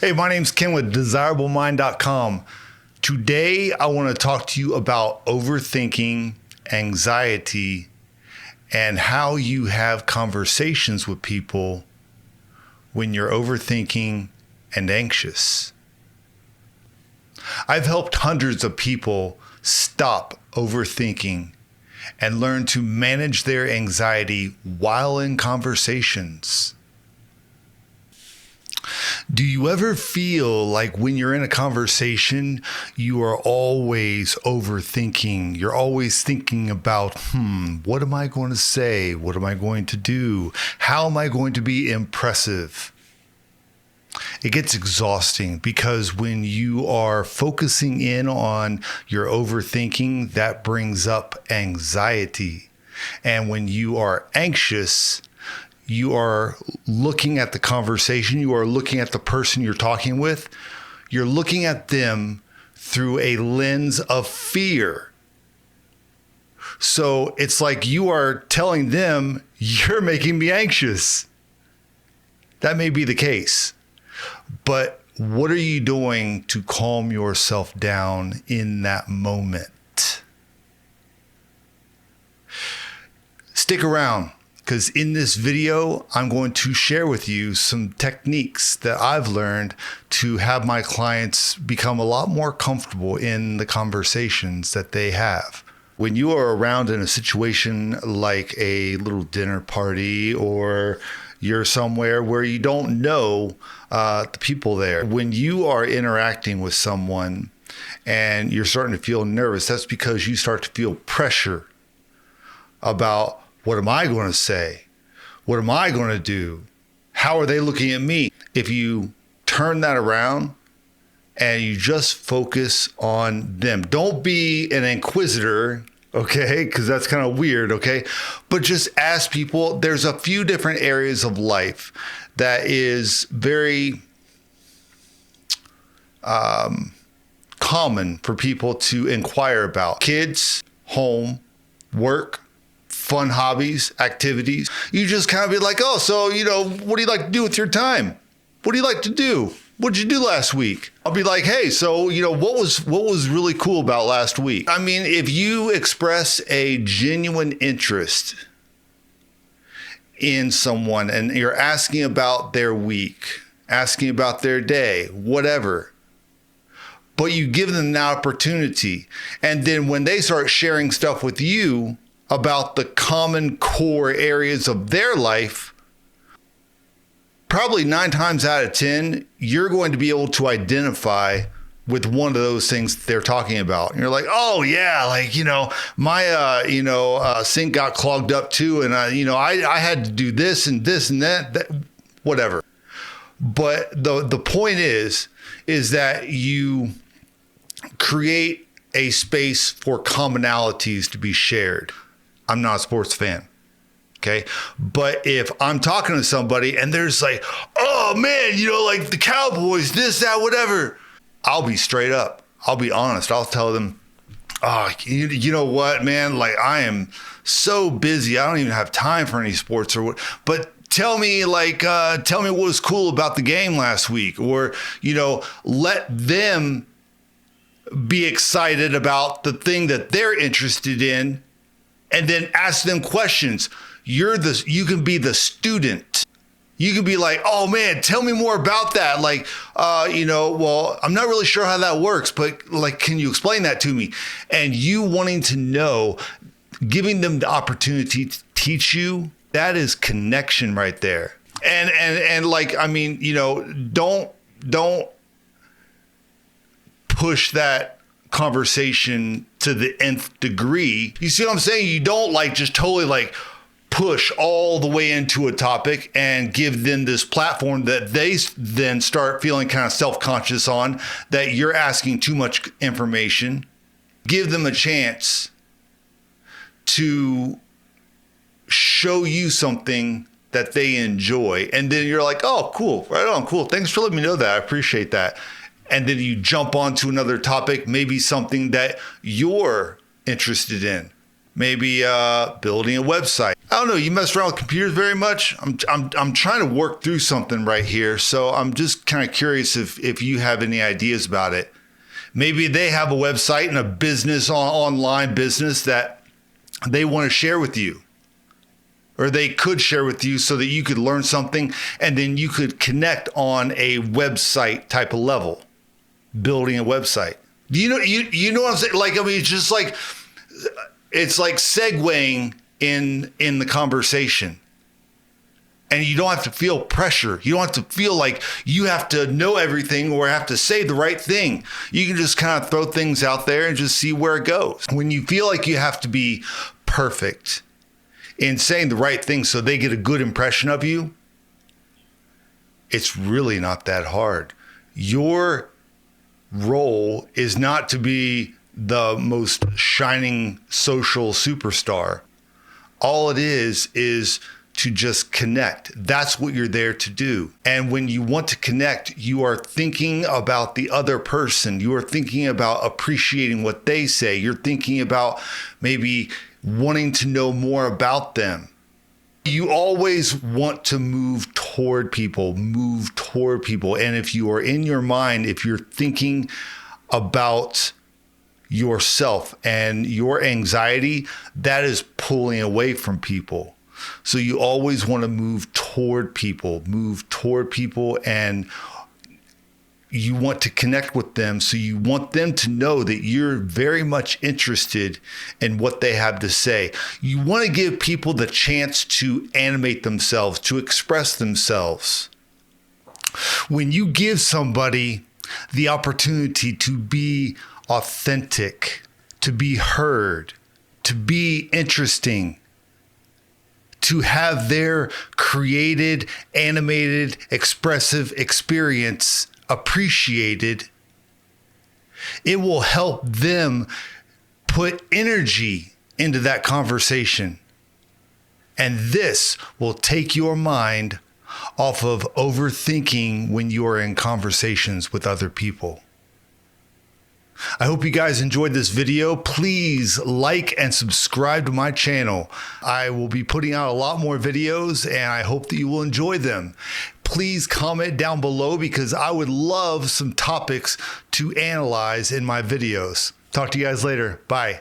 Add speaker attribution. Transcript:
Speaker 1: Hey, my name's Ken with DesirableMind.com. Today, I want to talk to you about overthinking, anxiety, and how you have conversations with people when you're overthinking and anxious. I've helped hundreds of people stop overthinking and learn to manage their anxiety while in conversations. Do you ever feel like when you're in a conversation, you are always overthinking? You're always thinking about, what am I going to say? What am I going to do? How am I going to be impressive? It gets exhausting because when you are focusing in on your overthinking, that brings up anxiety. And when you are anxious, you are looking at the conversation, you are looking at the person you're talking with, you're looking at them through a lens of fear. So it's like you are telling them, you're making me anxious. That may be the case, but what are you doing to calm yourself down in that moment? Stick around. Because in this video, I'm going to share with you some techniques that I've learned to have my clients become a lot more comfortable in the conversations that they have. When you are around in a situation like a little dinner party, or you're somewhere where you don't know the people there, when you are interacting with someone and you're starting to feel nervous, that's because you start to feel pressure about, what am I going to say? What am I going to do? How are they looking at me? If you turn that around and you just focus on them, don't be an inquisitor, okay? Because that's kind of weird, okay? But just ask people. There's a few different areas of life that is very common for people to inquire about. Kids, home, work, fun hobbies, activities. You just kind of be like, oh, so, what do you like to do with your time? What do you like to do? What did you do last week? I'll be like, hey, so, what was really cool about last week? I mean, if you express a genuine interest in someone and you're asking about their week, asking about their day, whatever, but you give them the opportunity. And then when they start sharing stuff with you about the common core areas of their life, probably 9 times out of 10, you're going to be able to identify with one of those things that they're talking about. And you're like, oh yeah, my sink got clogged up too, and I had to do this and that, whatever. But the point is that you create a space for commonalities to be shared. I'm not a sports fan, okay? But if I'm talking to somebody and there's like, oh man, like the Cowboys, this, that, whatever, I'll be straight up. I'll be honest. I'll tell them, oh, you know what, man? Like, I am so busy. I don't even have time for any sports or what. But tell me what was cool about the game last week, or, let them be excited about the thing that they're interested in. And then ask them questions. You can be the student. You can be like, oh man, tell me more about that. Like, well, I'm not really sure how that works, but can you explain that to me? And you wanting to know, giving them the opportunity to teach you, that is connection right there. And don't push that conversation to the nth degree. You see what I'm saying? You don't just totally push all the way into a topic and give them this platform that they then start feeling kind of self-conscious on, that you're asking too much information. Give them a chance to show you something that they enjoy. And then you're like, oh, cool, right on, cool. Thanks for letting me know that. I appreciate that. And then you jump onto another topic, maybe something that you're interested in. maybe building a website. I don't know. You mess around with computers very much? I'm trying to work through something right here. So I'm just kind of curious if you have any ideas about it. Maybe they have a website and a business, online business that they want to share with you, or they could share with you so that you could learn something and then you could connect on a website type of level, building a website. Do you know what I'm saying? Like, I mean, it's like segueing in the conversation. And you don't have to feel pressure. You don't have to feel like you have to know everything or have to say the right thing. You can just kind of throw things out there and just see where it goes. When you feel like you have to be perfect in saying the right thing so they get a good impression of you, it's really not that hard. Your role is not to be the most shining social superstar. All it is to just connect. That's what you're there to do. And when you want to connect, you are thinking about the other person. You are thinking about appreciating what they say. You're thinking about maybe wanting to know more about them. You always want to move toward people. And if you are in your mind, if you're thinking about yourself and your anxiety, that is pulling away from people. So you always want to move toward people, and you want to connect with them. So you want them to know that you're very much interested in what they have to say. You want to give people the chance to animate themselves, to express themselves. When you give somebody the opportunity to be authentic, to be heard, to be interesting, to have their created, animated, expressive experience appreciated, it will help them put energy into that conversation. And this will take your mind off of overthinking when you are in conversations with other people. I hope you guys enjoyed this video. Please like and subscribe to my channel. I will be putting out a lot more videos and I hope that you will enjoy them. Please comment down below because I would love some topics to analyze in my videos. Talk to you guys later. Bye.